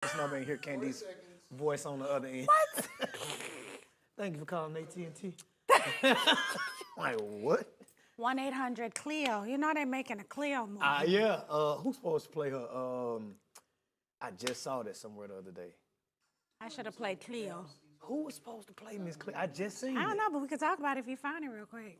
It's not being hear Candice's voice on the other end. What? Thank you for calling AT&T. Like, what? 1-800-CLEO. You know they're making a Cleo movie. Yeah. Who's supposed to play her? I just saw that somewhere the other day. I should have played Cleo. Who was supposed to play Miss Cleo? I just seen I don't it. know, but we could talk about it if you find it real quick.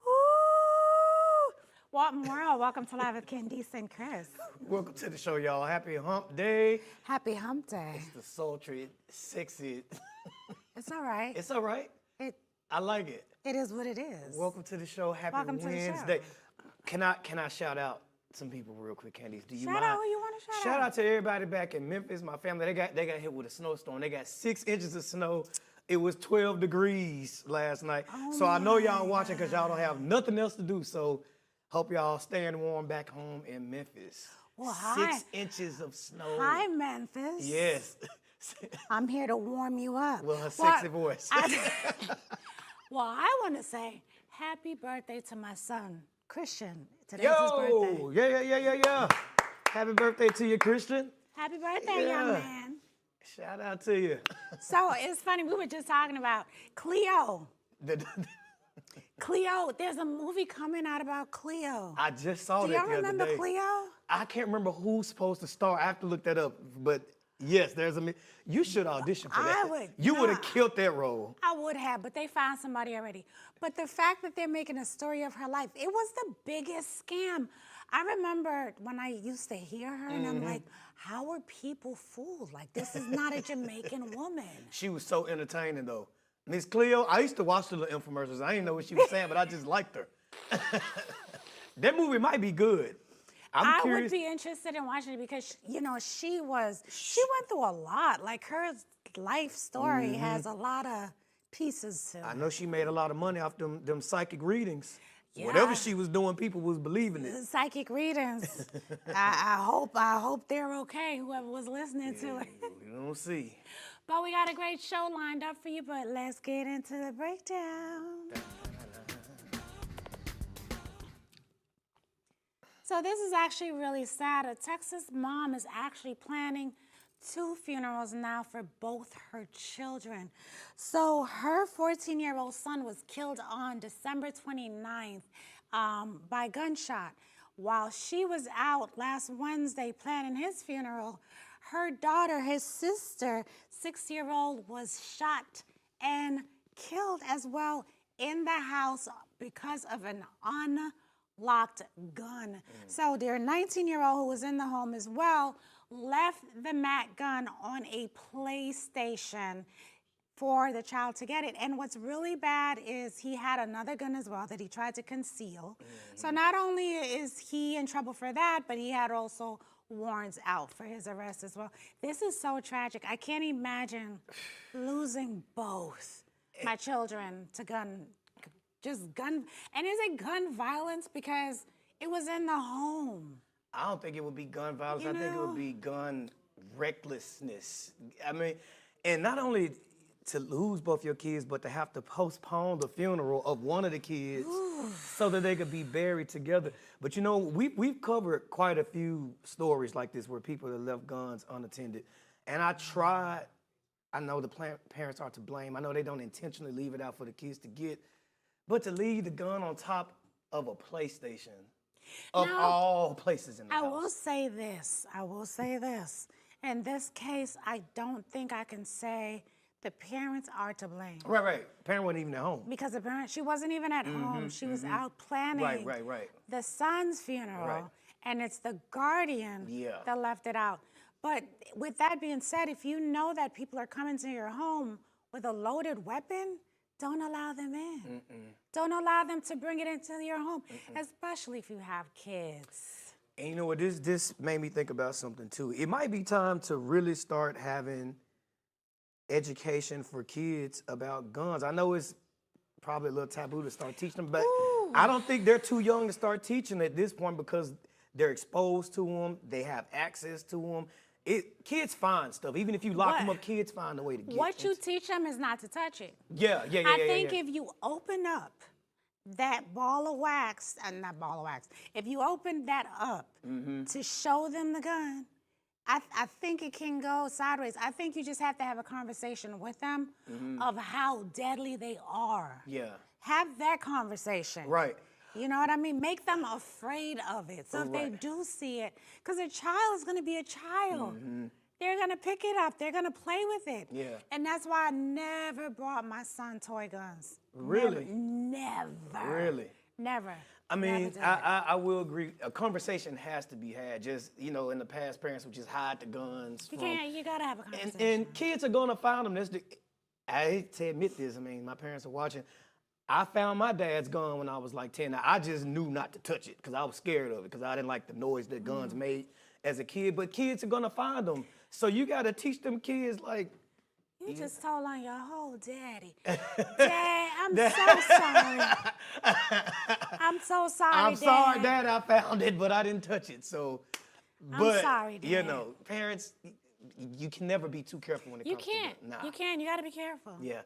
Ooh. Welcome, world. Welcome to Live with Candice and Kris. Welcome to the show, y'all. Happy Hump Day. Happy Hump Day. It's the sultry, sexy. It's all right. It's all right. I like it. It is what it is. Welcome to the show. Happy Welcome to the show. Wednesday. Can I shout out some people real quick, Candice? Do you Shout mind? out who you want to shout out. Shout out to everybody back in Memphis. My family, they got hit with a snowstorm. They got 6 inches of snow. It was 12 degrees last night. Oh so I know y'all watching because y'all don't have nothing else to do. So hope y'all staying warm back home in Memphis. Well, hi. 6 inches of snow. Hi, Memphis. Yes. I'm here to warm you up. Well, her sexy voice. Well, I want to say happy birthday to my son, Christian. Today's his birthday. Yeah. Happy birthday to you, Christian. Happy birthday, young man. Shout out to you. So it's funny, we were just talking about Cleo. Cleo, there's a movie coming out about Cleo. I just saw Do that y'all the other remember day. Cleo? I can't remember who's supposed to star. I have to look that up. But yes, you should audition for that. I would. You would have killed that role. I would have, but they found somebody already. But the fact that they're making a story of her life, it was the biggest scam. I remember when I used to hear her, and I'm like, how are people fooled? Like, this is not a Jamaican woman. She was so entertaining, though. Miss Cleo, I used to watch the little infomercials. I didn't know what she was saying, but I just liked her. That movie might be good. I would be interested in watching it because, you know, she went through a lot. Like, her life story has a lot of pieces to it. I know she made a lot of money off them psychic readings. Yeah. Whatever she was doing, people was believing it. Psychic readings. I hope they're okay, whoever was listening to it. We don't see. But we got a great show lined up for you, but let's get into the breakdown. So this is actually really sad. A Texas mom is actually planning 2 funerals now for both her children. So her 14-year-old son was killed on December 29th by gunshot. While she was out last Wednesday planning his funeral, her daughter, his sister, 6-year-old, was shot and killed as well in the house because of an unlocked gun. So their 19-year-old, who was in the home as well, left the MAC gun on a PlayStation for the child to get it. And what's really bad is he had another gun as well that he tried to conceal. So not only is he in trouble for that, but he had also warrants out for his arrest as well. This is so tragic. I can't imagine losing both my children to gun. And is it gun violence? Because it was in the home. I don't think it would be gun violence. I think it would be gun recklessness. I mean, and not only to lose both your kids, but to have to postpone the funeral of one of the kids so that they could be buried together. But you know, we've covered quite a few stories like this where people have left guns unattended. And I know the parents are to blame. I know they don't intentionally leave it out for the kids to get, but to leave the gun on top of a PlayStation, of all places in the house. I will say this. In this case, I don't think I can say the parents are to blame. Right. Parent wasn't even at home. Because the parent, she wasn't even at home. She was out planning the son's funeral. Right. And it's the guardian that left it out. But with that being said, if you know that people are coming to your home with a loaded weapon, don't allow them in. Don't allow them to bring it into your home, especially if you have kids. And you know what, this made me think about something too. It might be time to really start having education for kids about guns. I know it's probably a little taboo to start teaching them, but I don't think they're too young to start teaching at this point because they're exposed to them. They have access to them. Kids find stuff. Even if you lock them up, kids find a way to get What you teach them is not to touch it. I think if you open up that ball of wax, not ball of wax, if you open that up to show them the gun, I think it can go sideways. I think you just have to have a conversation with them of how deadly they are. Yeah. Have that conversation. Right. You know what I mean? Make them afraid of it. So if they do see it, because a child is going to be a child. They're going to pick it up. They're going to play with it. Yeah. And that's why I never brought my son toy guns. Really? Never. Really? Never. I mean, I will agree. A conversation has to be had. Just, in the past, parents would just hide the guns. You got to have a conversation. And kids are going to find them. I hate to admit this. I mean, my parents are watching. I found my dad's gun when I was like 10. Now, I just knew not to touch it because I was scared of it because I didn't like the noise that guns made as a kid. But kids are going to find them. So you got to teach them kids like. You just told on your whole daddy. Dad, I'm so sorry. I'm so sorry, I'm Dad. sorry, Dad, I found it, but I didn't touch it. So, I'm sorry, Dad. Parents, you can never be too careful when it comes to that. You can't. You got to be careful. Yeah.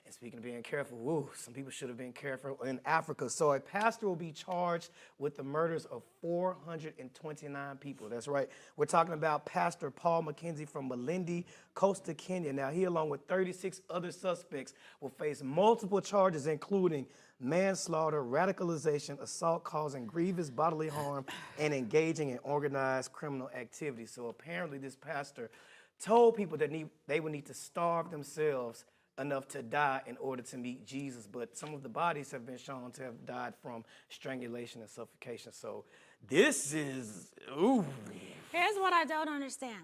And speaking of being careful, some people should have been careful in Africa. So a pastor will be charged with the murders of 429 people. That's right. We're talking about Pastor Paul McKenzie from Malindi, Coastal Kenya. Now, he, along with 36 other suspects, will face multiple charges, including manslaughter, radicalization, assault causing grievous bodily harm, and engaging in organized criminal activity. So apparently this pastor told people that they would need to starve themselves enough to die in order to meet Jesus. But some of the bodies have been shown to have died from strangulation and suffocation. So this is, ooh. Here's what I don't understand.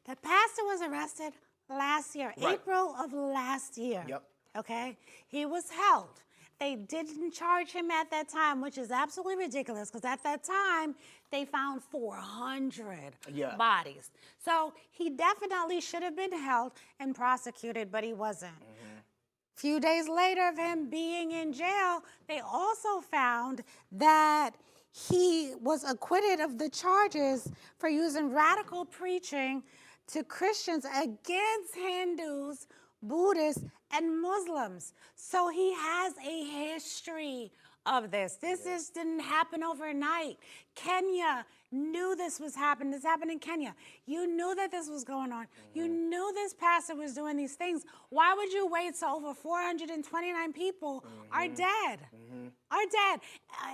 The pastor was arrested last year, April of last year. Yep. Okay? He was held. They didn't charge him at that time, which is absolutely ridiculous because at that time, they found 400 bodies. So he definitely should have been held and prosecuted, but he wasn't. A few days later of him being in jail, they also found that he was acquitted of the charges for using radical preaching to Christians against Hindus, Buddhists, and Muslims. So he has a history of this. This didn't happen overnight. Kenya knew this was happening. This happened in Kenya. You knew that this was going on. You knew this pastor was doing these things. Why would you wait till over 429 people are dead? Are dead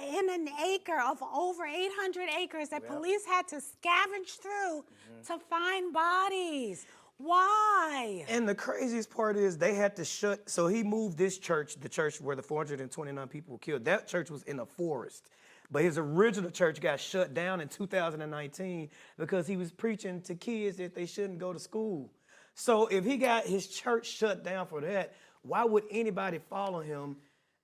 in an acre of over 800 acres that police had to scavenge through to find bodies? Why? And the craziest part is they had to shut, so he moved this church, the church where the 429 people were killed. That church was in a forest. But his original church got shut down in 2019 because he was preaching to kids that they shouldn't go to school. So if he got his church shut down for that, why would anybody follow him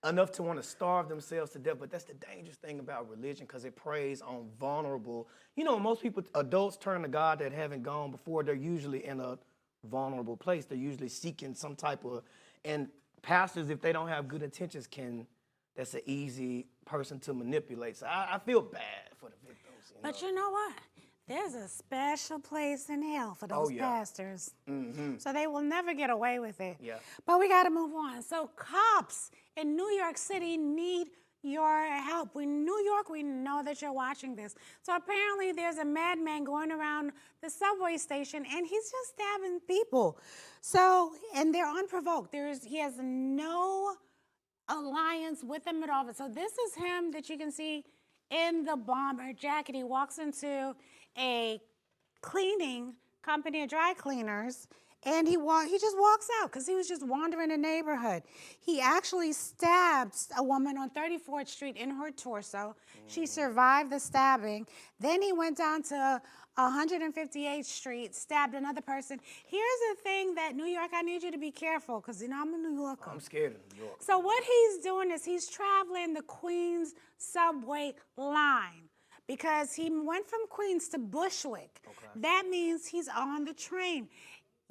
enough to want to starve themselves to death? But that's the dangerous thing about religion because it preys on vulnerable. Most people, adults turn to God that haven't gone before, they're usually in a vulnerable place. They're usually seeking some type of, and pastors, if they don't have good intentions, that's an easy person to manipulate. So I feel bad for the victims. But you know what? There's a special place in hell for those pastors. So they will never get away with it. Yeah. But we got to move on. So cops in New York City need your help. In New York, we know that you're watching this. So apparently there's a madman going around the subway station and he's just stabbing people. So, and they're unprovoked. He has no alliance with them at all. So this is him that you can see in the bomber jacket. He walks into a cleaning company of dry cleaners, and he just walks out because he was just wandering the neighborhood. He actually stabs a woman on 34th Street in her torso. She survived the stabbing. Then he went down to 158th Street, stabbed another person. Here's the thing that New York, I need you to be careful because, I'm a New Yorker. I'm scared of New York. So what he's doing is he's traveling the Queens subway line because he went from Queens to Bushwick. Okay. That means he's on the train.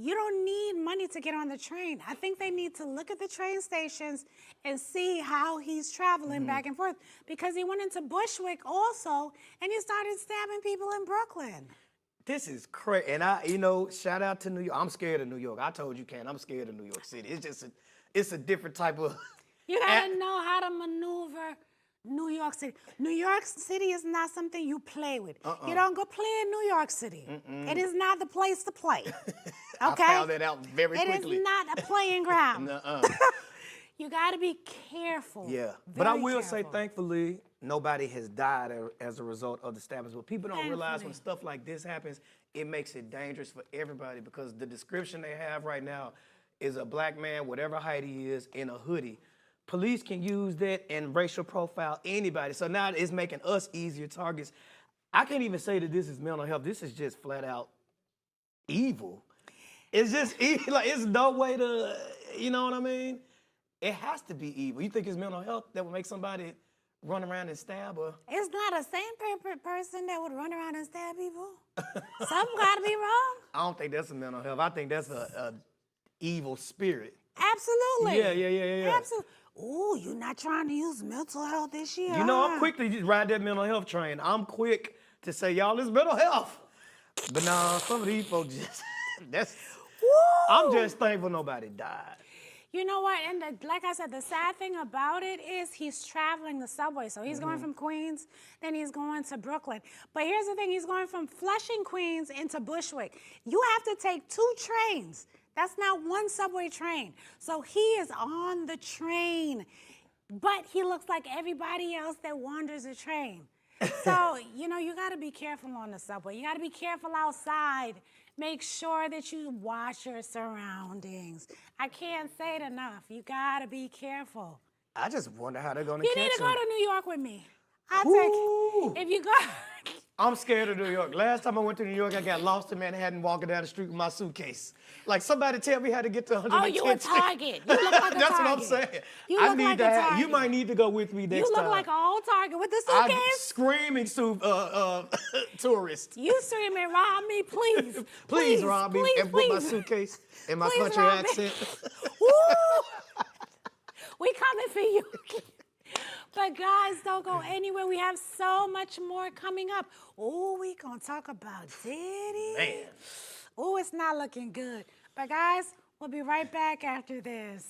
you don't need money to get on the train. I think they need to look at the train stations and see how he's traveling back and forth, because he went into Bushwick also and he started stabbing people in Brooklyn. This is crazy. And shout out to New York. I'm scared of New York. I told you, Ken, I'm scared of New York City. It's just it's a different type of. You gotta know how to maneuver New York City. New York City is not something you play with. You don't go play in New York City. It is not the place to play. Okay? I found that out very quickly. It is not a playing ground. Nuh-uh. You gotta be careful. Yeah. But I Very will say, careful. thankfully, nobody has died as a result of the stabbings. But people don't realize when stuff like this happens, it makes it dangerous for everybody, because the description they have right now is a black man, whatever height he is, in a hoodie. Police can use that and racial profile anybody. So now it's making us easier targets. I can't even say that this is mental health. This is just flat out evil. It's just like, it's no way to, you know what I mean? It has to be evil. You think it's mental health that would make somebody run around and stab her? It's not a sane person that would run around and stab people. Something gotta be wrong. I don't think that's a mental health. I think that's a evil spirit. Absolutely. Yeah. Absolutely. Ooh, you're not trying to use mental health this year. You know, I'm quick to just ride that mental health train. I'm quick to say, y'all, it's mental health. But nah, some of these folks just, I'm just thankful nobody died. You know what? And like I said, the sad thing about it is he's traveling the subway. So he's going from Queens, then he's going to Brooklyn. But here's the thing, he's going from Flushing, Queens into Bushwick. You have to take 2 trains. That's not one subway train. So he is on the train, but he looks like everybody else that wanders the train. So, you got to be careful on the subway. You got to be careful outside. Make sure that you watch your surroundings. I can't say it enough. You got to be careful. I just wonder how they're going to You catch need to go him. to New York with me. If you go... I'm scared of New York. Last time I went to New York, I got lost in Manhattan walking down the street with my suitcase. Like, somebody tell me how to get to 110th Oh, you a target. You look like a That's target. what I'm saying. You I look need like to a target. You might need to go with me next You time. look like an old target with the I'm suitcase. screaming tourist. You screaming, rob me, please. Please rob me and put my please. suitcase in my Please country rob me. accent. Woo! We coming for you. But guys, don't go anywhere. We have so much more coming up. Oh, we gonna talk about Diddy. Man. Oh, it's not looking good. But guys, we'll be right back after this.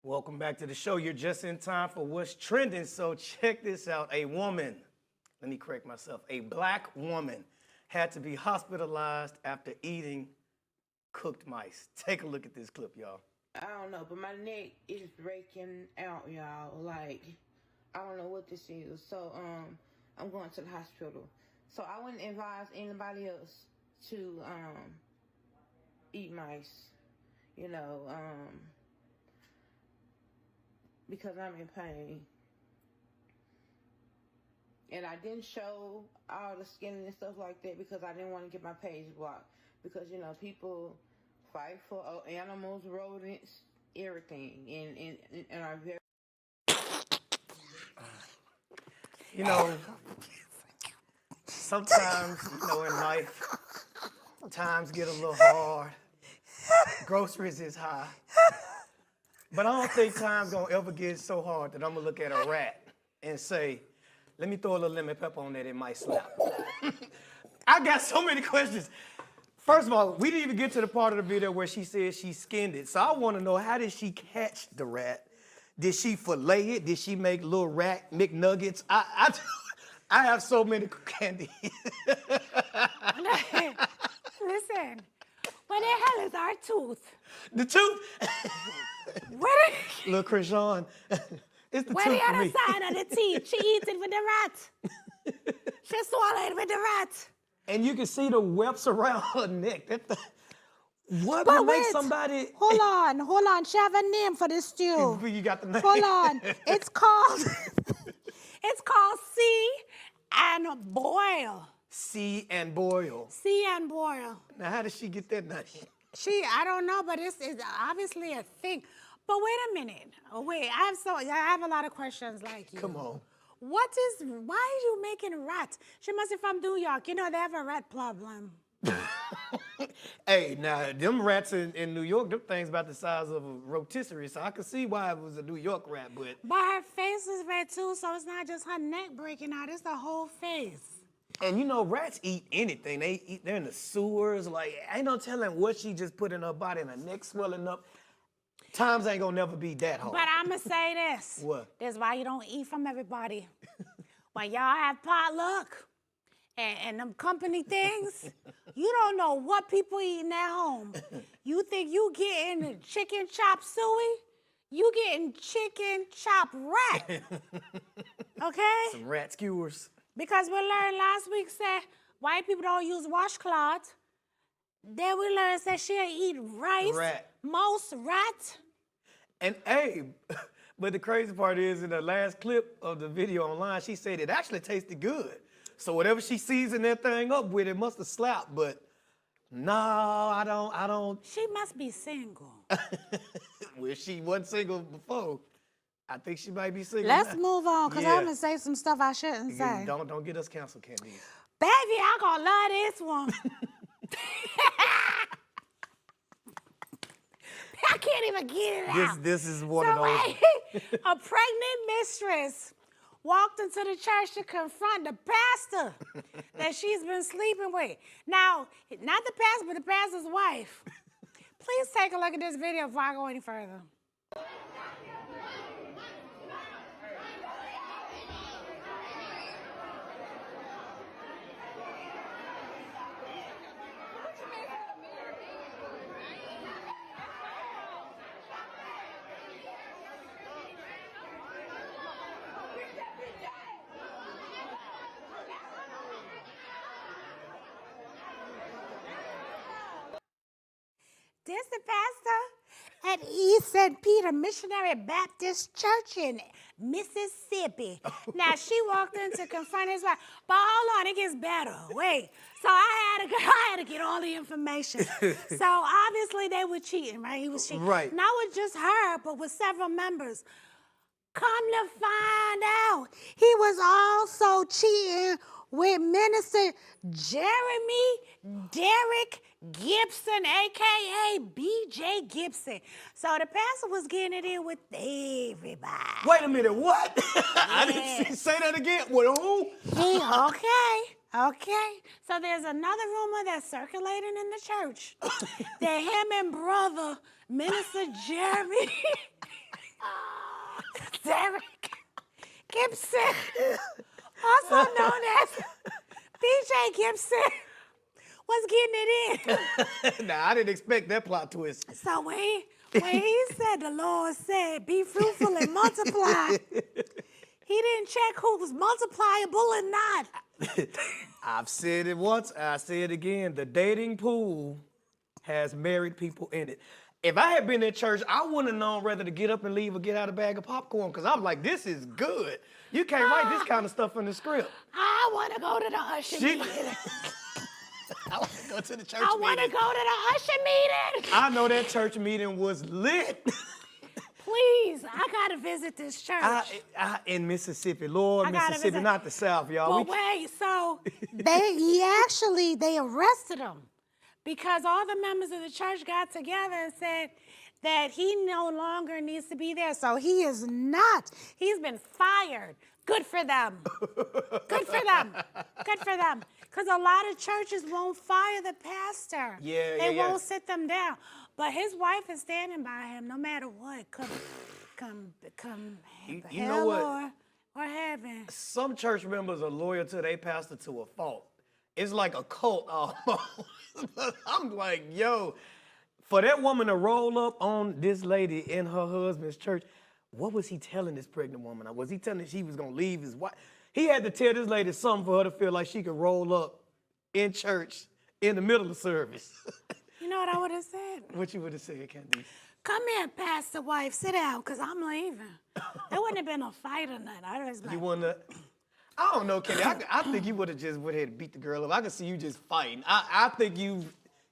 Welcome back to the show. You're just in time for what's trending. So check this out. A woman let me correct myself, a black woman had to be hospitalized after eating cooked mice. Take a look at this clip, y'all. I don't know, but my neck is breaking out, y'all. Like, I don't know what this is. So, I'm going to the hospital. So I wouldn't advise anybody else to eat mice, you know, because I'm in pain. And I didn't show all the skin and stuff like that because I didn't want to get my page blocked. Because, you know, people fight for animals, rodents, everything, and are very... You know, sometimes, you know, in life, times get a little hard. Groceries is high. But I don't think time's gonna ever get so hard that I'm gonna look at a rat and say, let me throw a little lemon pepper on that, it might slap. I got so many questions. First of all, we didn't even get to the part of the video where she said she skinned it. So I want to know, how did she catch the rat? Did she fillet it? Did she make little rat McNuggets? I have so many candies. Listen, what the hell is our tooth? The tooth? What? Little Krishan. It's the Where tooth the for other me. side of the teeth? She eats it with the rat. She swallowed it with the rat. And you can see the whelps around her neck. What But would make wait, somebody... Hold on. She have a name for this stew. You got the name. Hold on. It's called See and Boil. See and boil. See and Boil. Now, how did she get that name? I don't know, but it's obviously a thing. But wait a minute. Oh, wait, I have a lot of questions like you. Come on. Why are you making rats? She must be from New York. You know, they have a rat problem. Hey, now, them rats in New York, them things about the size of a rotisserie, so I could see why it was a New York rat, but... But her face is red too, so it's not just her neck breaking out, it's the whole face. And you know, rats eat anything. They're in the sewers, like, ain't no telling what she just put in her body and her neck swelling up. Times ain't gonna never be that hard. But I'ma say this. What? That's why you don't eat from everybody. When y'all have potluck and them company things, you don't know what people eating at home. You think you getting chicken chop suey? You getting chicken chop rat. Okay? Some rat skewers. Because we learned last week said white people don't use washcloth. Then we learned that she'll eat rice. Rat. Most rat. And hey, but the crazy part is, in the last clip of the video online, she said it actually tasted good. So whatever she seasoned that thing up with, it must have slapped, but no, I don't. She must be single. Well, she wasn't single before. I think she might be single Let's now. move on, because Yeah. I'm going to say some stuff I shouldn't say. Don't get us canceled, Candice. Baby, I gonna love this one. I can't even get it out. This is one of those. A pregnant mistress walked into the church to confront the pastor that she's been sleeping with. Now, not the pastor, but the pastor's wife. Please take a look at this video before I go any further. This the pastor at East St. Peter Missionary Baptist Church in Mississippi. Now, she walked in to confront his wife. But hold on, it gets better. Wait. So I had to get all the information. So obviously they were cheating, right? He was cheating. Right. Not with just her, but with several members. Come to find out, he was also cheating with Minister Jeremy Derek Gibson, a.k.a. B.J. Gibson. So the pastor was getting it in with everybody. Wait a minute, what? I didn't say that again. With who? Okay. So there's another rumor that's circulating in the church that him and brother, Minister Jeremy Derek Gibson, also known as BJ Gibson, was getting it in. Nah, I didn't expect that plot twist. So when he said, the Lord said, be fruitful and multiply, he didn't check who was multipliable and not. I've said it once, I say it again. The dating pool has married people in it. If I had been in church, I wouldn't have known whether to get up and leave or get out a bag of popcorn, because I'm like, this is good. You can't write this kind of stuff in the script. I want to go to the usher meeting. I want to go to the church I want to meeting. go to the usher meeting. I know that church meeting was lit. Please, I got to visit this church. In Mississippi, Lord, Mississippi, visit. not the South, y'all. But wait, so they arrested him because all the members of the church got together and said that he no longer needs to be there. So he is not. He's been fired. Good for them. Good for them. Good for them. Because a lot of churches won't fire the pastor. They won't sit them down. But his wife is standing by him no matter what. Come You know what? Or heaven. Some church members are loyal to their pastor to a fault. It's like a cult almost. I'm like, yo, for that woman to roll up on this lady in her husband's church, what was he telling this pregnant woman? Was he telling her she was going to leave his wife? He had to tell this lady something for her to feel like she could roll up in church in the middle of service. You know what I would have said? What you would have said, Candice? Come here, pastor wife, sit down, because I'm leaving. There wouldn't have been a fight or nothing. I was like, You want to... I don't know, Candice. I think you would have just went ahead and beat the girl up. I could see you just fighting. I think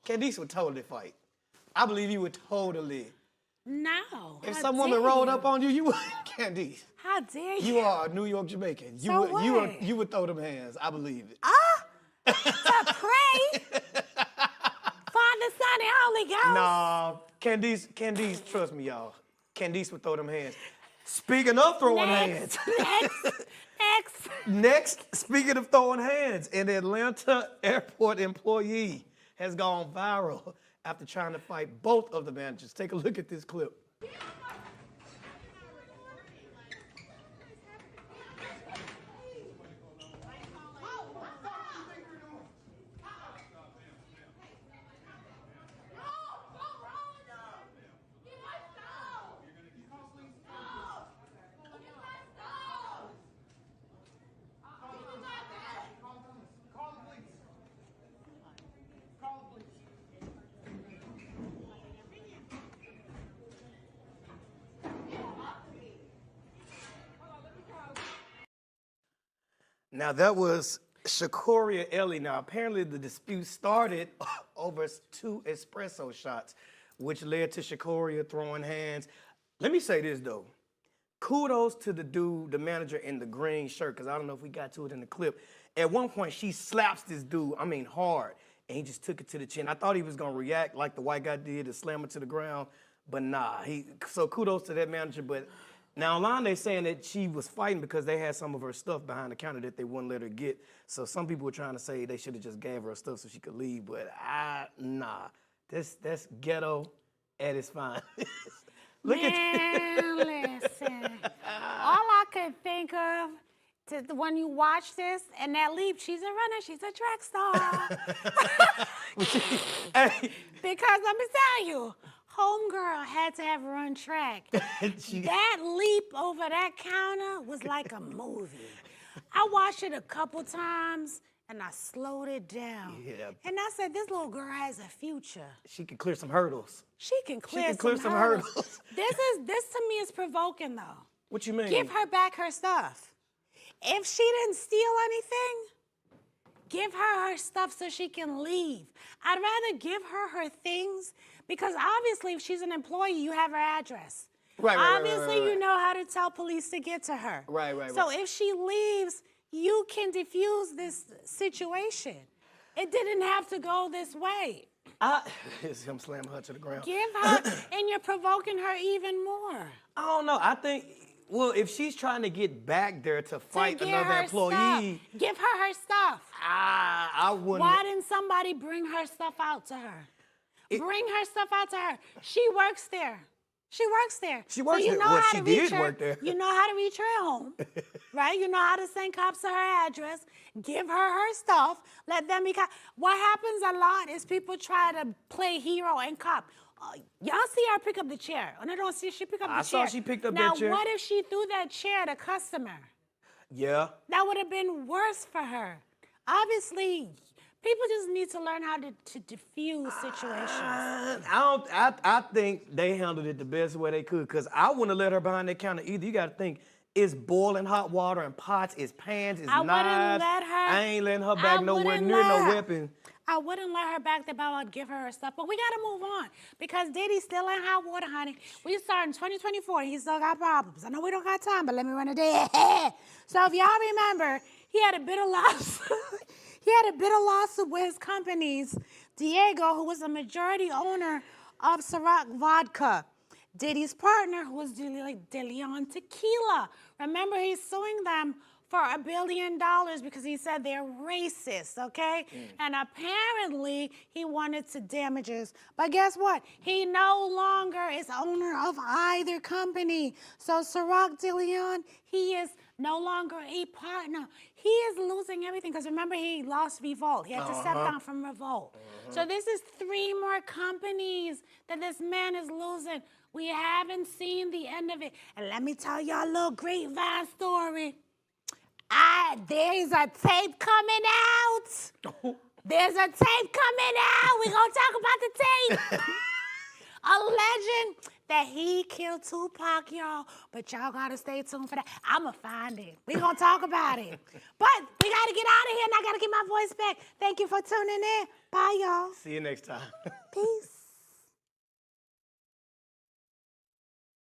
Candice would totally fight. I believe you would totally. no. If how some woman dare rolled you? up on you, you would, Candice. How dare you? You are a New York Jamaican. You would throw them hands. I believe it. To pray? Father, Son, and Holy Ghost? Nah, Candice, trust me, y'all. Candice would throw them hands. Speaking of throwing hands. Next, speaking of throwing hands, an Atlanta airport employee has gone viral after trying to fight both of the managers. Take a look at this clip. Now, that was Shakoria Ellie. Now, apparently the dispute started over 2 espresso shots, which led to Shakoria throwing hands. Let me say this, though. Kudos to the dude, the manager in the green shirt, because I don't know if we got to it in the clip. At one point, she slaps this dude, hard, and he just took it to the chin. I thought he was going to react like the white guy did and slam it to the ground, but nah. So kudos to that manager, but... Now, online they're saying that she was fighting because they had some of her stuff behind the counter that they wouldn't let her get. So some people were trying to say they should have just gave her stuff so she could leave, but nah. That's ghetto at its finest. Look listen. All I could think of when you watch this and that leap, she's a runner, she's a track star. Hey. Because let me tell you, homegirl had to have run track. That leap over that counter was like a movie. I watched it a couple times and I slowed it down. Yeah. And I said, this little girl has a future. She can clear some hurdles. She can clear some hurdles. This to me is provoking though. What you mean? Give her back her stuff. If she didn't steal anything, give her her stuff so she can leave. I'd rather give her things because obviously if she's an employee, you have her address. Right. Obviously, you know how to tell police to get to her. Right. So if she leaves, you can defuse this situation. It didn't have to go this way. It's him slamming her to the ground. Give her, and you're provoking her even more. I don't know. I think, well, if she's trying to get back there to fight another employee. Stuff. Give her stuff. I wouldn't. Why didn't somebody bring her stuff out to her? Bring her stuff out to her. She works there. She works there. She works so you there. know Well, how she to reach did her. work there. You know how to reach her at home, right? You know how to send cops to her address, give her stuff, let them be cop. What happens a lot is people try to play hero and cop. Y'all see her pick up the chair. Oh, no, don't see she pick up the I chair. saw she picked up now, that chair. what if she threw that chair at a customer? Yeah. That would have been worse for her. Obviously, people just need to learn how to diffuse situations. I think they handled it the best way they could, because I wouldn't have let her behind that counter either. You got to think, it's boiling hot water and pots, it's pans, it's I knives. wouldn't let her. I ain't letting her back I nowhere wouldn't near let no her. weapon. I wouldn't let her back there, but I would give her stuff. But we got to move on because Diddy's still in hot water, honey. We start in 2024 and he still got problems. I know we don't got time, but let me run a day. So if y'all remember, he had a bitter loss. He had a bitter lawsuit with his companies. Diego, who was a majority owner of Ciroc Vodka. Diddy's partner, who was De Leon Tequila. Remember, he's suing them for $1 billion because he said they're racist, okay? And apparently, he wanted to damages. But guess what? He no longer is owner of either company. So Ciroc De Leon, he is no longer a partner. He is losing everything because remember, he lost Revolt. He had to step down from Revolt. So this is 3 more companies that this man is losing. We haven't seen the end of it. And let me tell y'all a little grapevine story. There's a tape coming out. There's a tape coming out. We're going to talk about the tape. Alleging that he killed Tupac, y'all. But y'all got to stay tuned for that. I'm going to find it. We're going to talk about it. But we got to get out of here, and I got to get my voice back. Thank you for tuning in. Bye, y'all. See you next time. Peace.